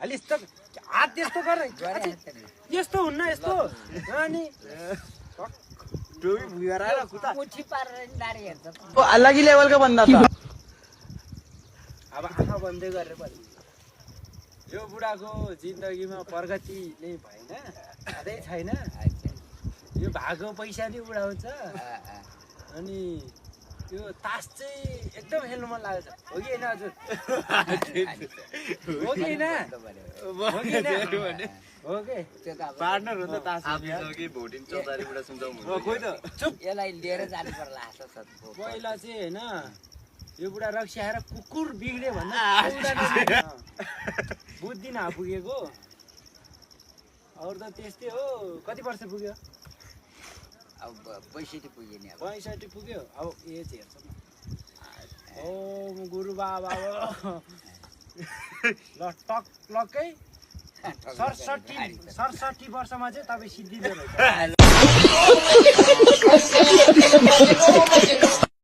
अलि यस्तो हात त्यस्तो गर यस्तो हुन्न यस्तो अनि टोपी भुइएर आएर कुता मुठी पारेर नारी हेर्छ अलग ही लेवल का बंदा था अब आँखा बन्दै गरेर पनि यो बुढाको जिन्दगीमा प्रगति नै भएन खाँदै छैन यो भागो पैसा नै उडाउँछ अनि यो तास चाहिँ एकदम खेल्नु मन लागेको छ हो कि होइन हजुर हो कि होइन हो कि पार्टनर हो त तास भोटिङ चौतारीबाट सुन्छौँ कोही त चुप यसलाई लिएर जानु पर्ला पहिला चाहिँ होइन यो बुढा रक्सी आएर कुकुर बिग्रियो भन्दा बुझ्दि नपुगेको अरू त त्यस्तै हो कति वर्ष पुग्यो अब 65 पुग्यो नि अब 65 पुग्यो अब एज हेर्छ न ओ गुरु बाबा ल टक लकै 67 वर्षमा चाहिँ तपाईँ सिद्धिँदो रहेछ